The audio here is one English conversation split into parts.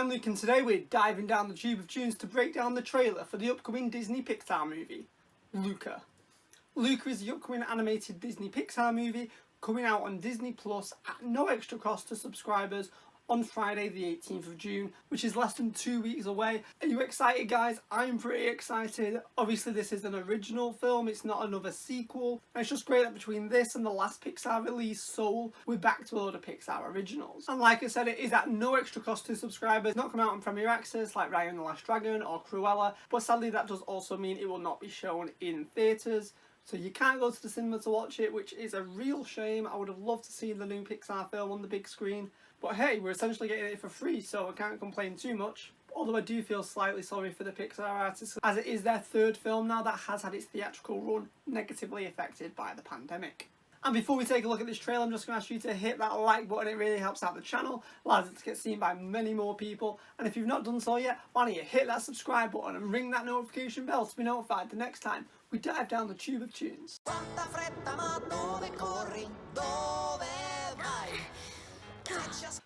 I'm Luke and today we're diving down the tube of tunes to break down the trailer for the upcoming Disney Pixar movie, Luca. Luca is the upcoming animated Disney Pixar movie coming out on Disney Plus at no extra cost to subscribers on Friday the 18th of June, which is less than 2 weeks away. Are you excited, guys? I'm pretty excited. Obviously this is an original film, it's not another sequel, and it's just great that between this and the last Pixar release, Soul, we're back to a load of Pixar originals. And like I said, it is at no extra cost to subscribers. It's not come out on Premier Access like Raya and the Last Dragon or Cruella, but sadly that does also mean it will not be shown in theatres. So you can't go to the cinema to watch it, which is a real shame. I would have loved to see the new Pixar film on the big screen. But hey, we're essentially getting it for free, so I can't complain too much. Although I do feel slightly sorry for the Pixar artists, as it is their third film now that has had its theatrical run negatively affected by the pandemic. And before we take a look at this trailer, I'm just going to ask you to hit that like button. It really helps out the channel, allows it to get seen by many more people. And if you've not done so yet, why don't you hit that subscribe button and ring that notification bell to be notified the next time we dive down the tube of tunes.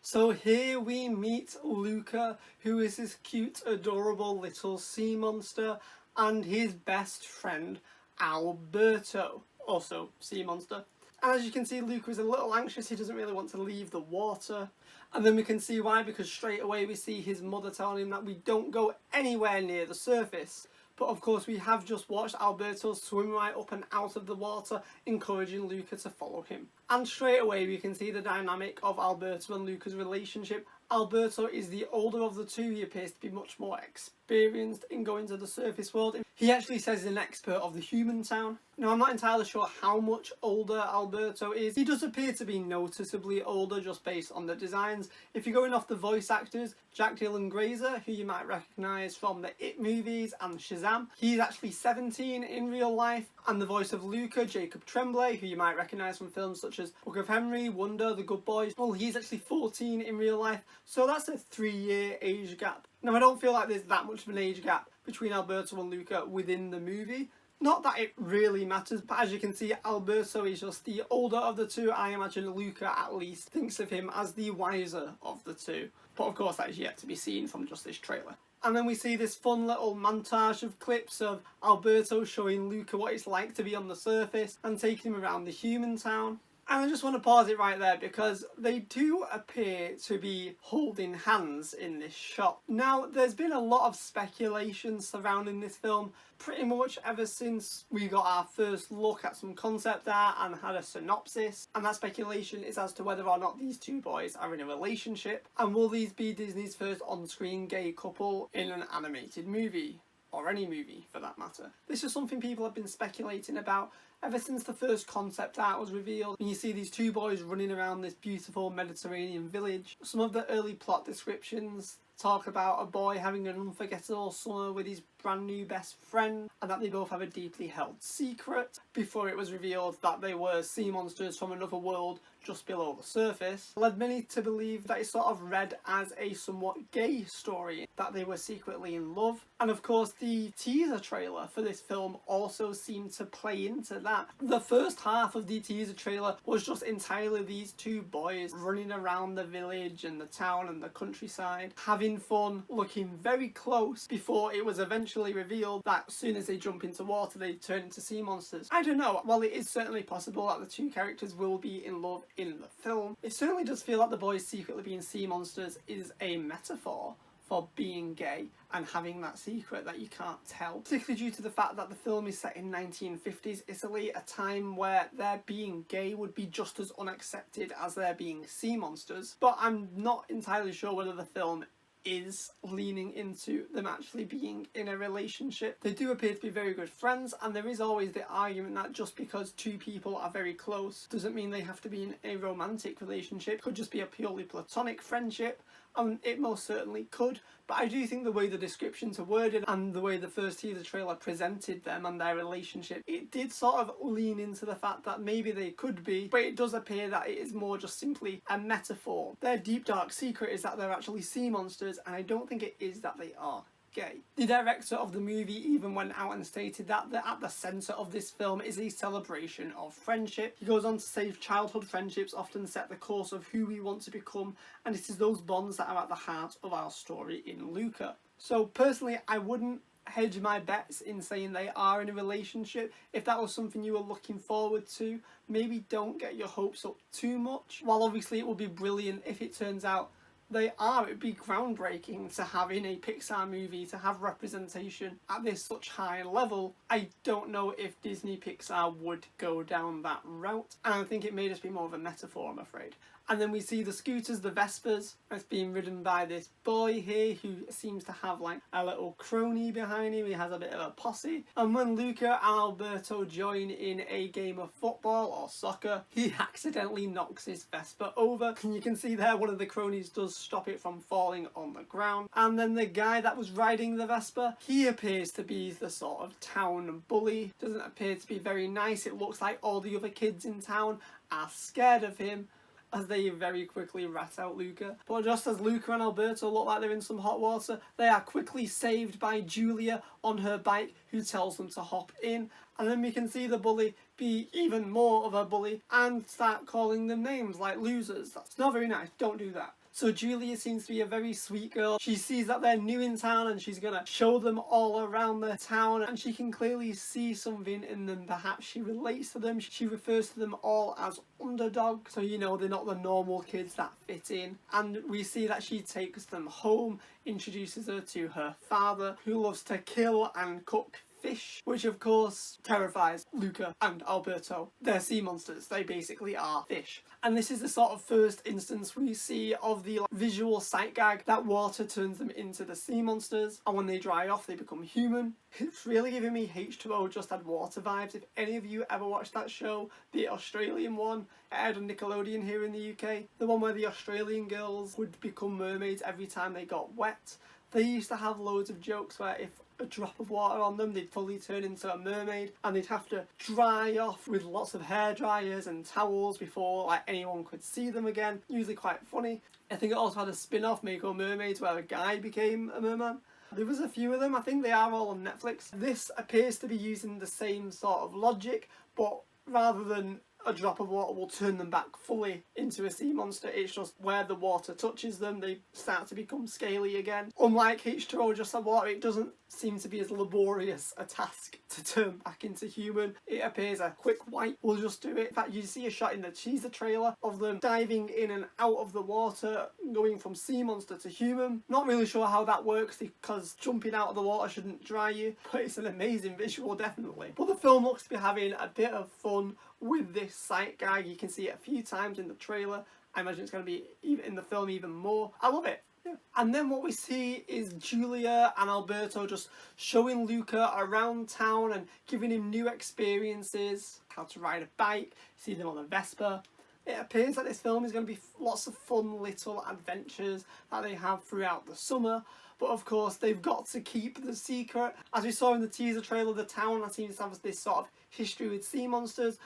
So here we meet Luca, who is this cute, adorable little sea monster, and his best friend, Alberto, also sea monster. And as you can see, Luca is a little anxious. He doesn't really want to leave the water. And then we can see why, because straight away we see his mother telling him that we don't go anywhere near the surface. But of course we have just watched Alberto swim right up and out of the water, encouraging Luca to follow him. And straight away we can see the dynamic of Alberto and Luca's relationship. Alberto is the older of the two. He appears to be much more experienced in going to the surface world. He actually says he's an expert of the human town. Now I'm not entirely sure how much older Alberto is. He does appear to be noticeably older just based on the designs. If you're going off the voice actors, Jack Dylan Grazer, who you might recognise from the It movies and Shazam, he's actually 17 in real life. And the voice of Luca, Jacob Tremblay, who you might recognise from films such as Book of Henry, Wonder, The Good Boys, well, he's actually 14 in real life. So that's a 3-year age gap. Now I don't feel like there's that much of an age gap between Alberto and Luca within the movie. Not that it really matters, but as you can see, Alberto is just the older of the two. I imagine Luca at least thinks of him as the wiser of the two. But of course that is yet to be seen from just this trailer. And then we see this fun little montage of clips of Alberto showing Luca what it's like to be on the surface and taking him around the human town. And I just want to pause it right there because they do appear to be holding hands in this shot. Now, there's been a lot of speculation surrounding this film pretty much ever since we got our first look at some concept art and had a synopsis. And that speculation is as to whether or not these two boys are in a relationship. And will these be Disney's first on-screen gay couple in an animated movie? Or any movie for that matter. This is something people have been speculating about ever since the first concept art was revealed. And you see these two boys running around this beautiful Mediterranean village. Some of the early plot descriptions talk about a boy having an unforgettable summer with his brand new best friend, and that they both have a deeply held secret, before it was revealed that they were sea monsters from another world just below the surface. Led many to believe that it's sort of read as a somewhat gay story, that they were secretly in love. And of course the teaser trailer for this film also seemed to play into that. The first half of the teaser trailer was just entirely these two boys running around the village and the town and the countryside, having fun, looking very close, before it was eventually revealed that as soon as they jump into water they turn into sea monsters. I don't know, while it is certainly possible that the two characters will be in love in the film, it certainly does feel like the boys secretly being sea monsters is a metaphor for being gay and having that secret that you can't tell, particularly due to the fact that the film is set in 1950s Italy, a time where their being gay would be just as unaccepted as their being sea monsters. But I'm not entirely sure whether the film is leaning into them actually being in a relationship. They do appear to be very good friends, and there is always the argument that just because two people are very close doesn't mean they have to be in a romantic relationship. It could just be a purely platonic friendship, and it most certainly could. But I do think the way the descriptions are worded and the way the first teaser trailer presented them and their relationship, it did sort of lean into the fact that maybe they could be, but it does appear that it is more just simply a metaphor. Their deep dark secret is that they're actually sea monsters, and I don't think it is that they are gay. The director of the movie even went out and stated that at the centre of this film is a celebration of friendship. He goes on to say childhood friendships often set the course of who we want to become, and it is those bonds that are at the heart of our story in Luca. So personally, I wouldn't hedge my bets in saying they are in a relationship. If that was something you were looking forward to, maybe don't get your hopes up too much. While obviously it would be brilliant if it turns out they are, it would be groundbreaking to have in a Pixar movie, to have representation at this such high level. I don't know if Disney Pixar would go down that route, and I think it may just be more of a metaphor, I'm afraid. And then we see the scooters, the Vespers, it's being ridden by this boy here who seems to have like a little crony behind him. He has a bit of a posse. And when Luca and Alberto join in a game of football or soccer, he accidentally knocks his Vespa over. And you can see there one of the cronies does stop it from falling on the ground. And then the guy that was riding the Vespa, he appears to be the sort of town bully. Doesn't appear to be very nice. It looks like all the other kids in town are scared of him, as they very quickly rat out Luca. But just as Luca and Alberto look like they're in some hot water, they are quickly saved by Julia on her bike, who tells them to hop in. And then we can see the bully be even more of a bully and start calling them names like losers. That's not very nice, don't do that. So Julia seems to be a very sweet girl. She sees that they're new in town and she's gonna show them all around the town, and she can clearly see something in them. Perhaps she relates to them. She refers to them all as underdogs, so you know they're not the normal kids that fit in. And we see that she takes them home, introduces her to her father, who loves to kill and cook fish, which of course terrifies Luca and Alberto. They're sea monsters, they basically are fish. And this is the sort of first instance we see of the visual sight gag that water turns them into the sea monsters, and when they dry off they become human. It's really giving me H2O Just Add Water vibes. If any of you ever watched that show, the Australian one, it aired on Nickelodeon here in the UK, the one where the Australian girls would become mermaids every time they got wet. They used to have loads of jokes where if a drop of water on them, they'd fully turn into a mermaid, and they'd have to dry off with lots of hair dryers and towels before like anyone could see them again. Usually quite funny. I think it also had a spin-off, Mako Mermaids, where a guy became a merman. There was a few of them. I think they are all on Netflix. This appears to be using the same sort of logic, but rather than a drop of water will turn them back fully into a sea monster, it's just where the water touches them, they start to become scaly again. Unlike H2O Just Add Water, it doesn't seem to be as laborious a task to turn back into human. It appears a quick wipe will just do it. In fact, you see a shot in the teaser trailer of them diving in and out of the water, going from sea monster to human. Not really sure how that works, because jumping out of the water shouldn't dry you, but it's an amazing visual, definitely. But the film looks to be having a bit of fun with this sight gag. You can see it a few times in the trailer. I imagine it's going to be even in the film even more. I love it. Yeah. And then what we see is Julia and Alberto just showing Luca around town and giving him new experiences, how to ride a bike, see them on a Vespa. It appears that this film is going to be lots of fun little adventures that they have throughout the summer. But of course, they've got to keep the secret. As we saw in the teaser trailer, the town seems to have this sort of history with sea monsters.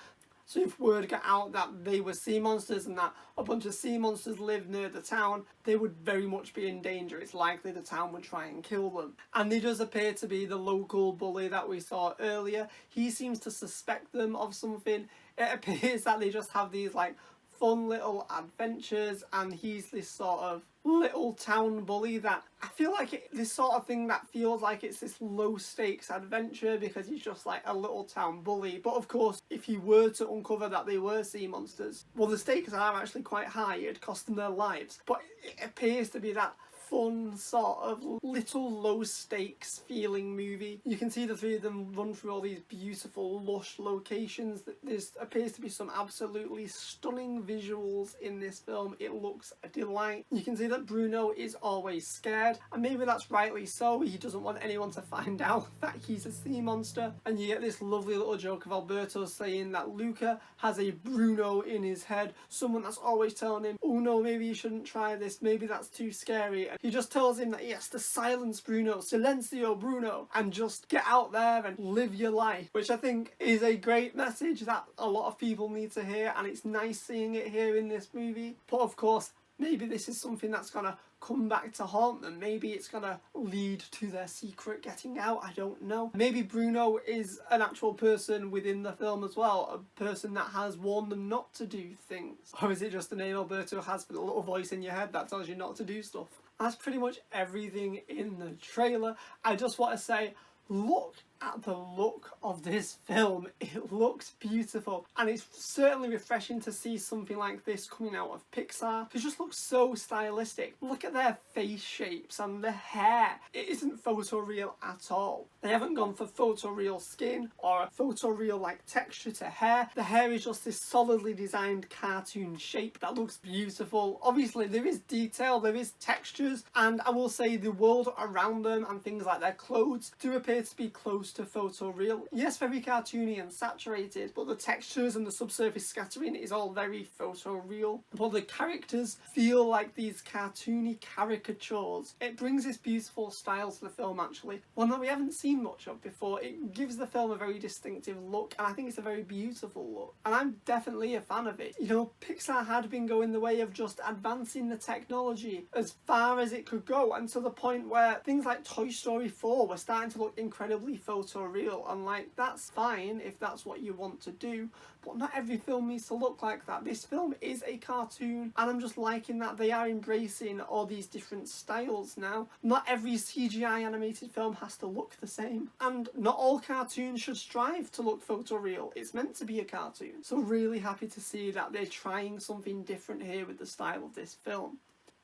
So if word got out that they were sea monsters and that a bunch of sea monsters lived near the town, they would very much be in danger. It's likely the town would try and kill them. And they does appear to be the local bully that we saw earlier. He seems to suspect them of something. It appears that they just have these like fun little adventures, and he's this sort of little town bully that I feel like this sort of thing that feels like it's this low stakes adventure because he's just like a little town bully. But of course, if he were to uncover that they were sea monsters, well, the stakes are actually quite high. It'd cost them their lives. But it appears to be that fun sort of little low stakes feeling movie. You can see the three of them run through all these beautiful lush locations. There appears to be some absolutely stunning visuals in this film. It looks a delight. You can see that Bruno is always scared, and maybe that's rightly so. He doesn't want anyone to find out that he's a sea monster. And you get this lovely little joke of Alberto saying that Luca has a Bruno in his head, someone that's always telling him, oh no, maybe you shouldn't try this, maybe that's too scary. And he just tells him that he has to silence Bruno, silencio Bruno, and just get out there and live your life, which I think is a great message that a lot of people need to hear, and it's nice seeing it here in this movie. But of course, maybe this is something that's gonna come back to haunt them. Maybe it's gonna lead to their secret getting out, I don't know. Maybe Bruno is an actual person within the film as well, a person that has warned them not to do things. Or is it just the name Alberto has for the little voice in your head that tells you not to do stuff? That's pretty much everything in the trailer. I just want to say, look at the look of this film. It looks beautiful, and it's certainly refreshing to see something like this coming out of Pixar. It just looks so stylistic. Look at their face shapes and the hair. It isn't photoreal at all. They haven't gone for photoreal skin or a photoreal like texture to hair. The hair is just this solidly designed cartoon shape that looks beautiful. Obviously there is detail, there is textures, and I will say the world around them and things like their clothes do appear to be close to photoreal. Yes, very cartoony and saturated, but the textures and the subsurface scattering is all very photoreal. But the characters feel like these cartoony caricatures. It brings this beautiful style to the film, actually, one that we haven't seen much of before. It gives the film a very distinctive look, and I think it's a very beautiful look, and I'm definitely a fan of it. You know, Pixar had been going the way of just advancing the technology as far as it could go, and to the point where things like Toy Story 4 were starting to look incredibly photoreal, and like, that's fine if that's what you want to do, but not every film needs to look like that. This film is a cartoon, and I'm just liking that they are embracing all these different styles now. Not every CGI animated film has to look the same, and not all cartoons should strive to look photoreal. It's meant to be a cartoon. So really happy to see that they're trying something different here with the style of this film.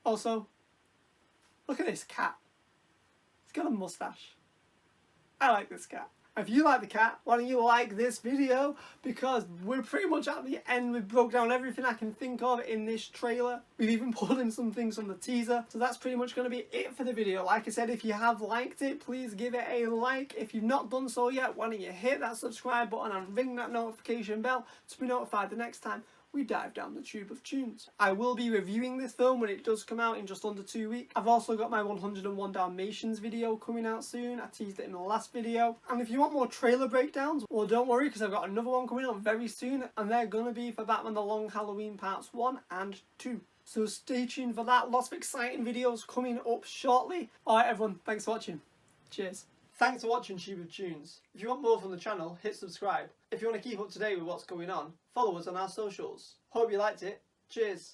Also, look at this cat. It's got a mustache. I like this cat. If you like the cat, why don't you like this video? Because we're pretty much at the end. We've broke down everything I can think of in this trailer. We've even pulled in some things from the teaser. So that's pretty much going to be it for the video. Like I said, if you have liked it, please give it a like. If you've not done so yet, why don't you hit that subscribe button and ring that notification bell to be notified the next time we dive down the tube of Toons. I will be reviewing this film when it does come out in just under 2 weeks. I've also got my 101 Dalmatians video coming out soon. I teased it in the last video. And if you want more trailer breakdowns, well, don't worry, because I've got another one coming out very soon, and they're gonna be for Batman The Long Halloween Parts 1 and 2. So stay tuned for that. Lots of exciting videos coming up shortly. Alright everyone, thanks for watching. Cheers. Thanks for watching Tube of Toons. If you want more from the channel, hit subscribe. If you want to keep up to date with what's going on, follow us on our socials. Hope you liked it. Cheers.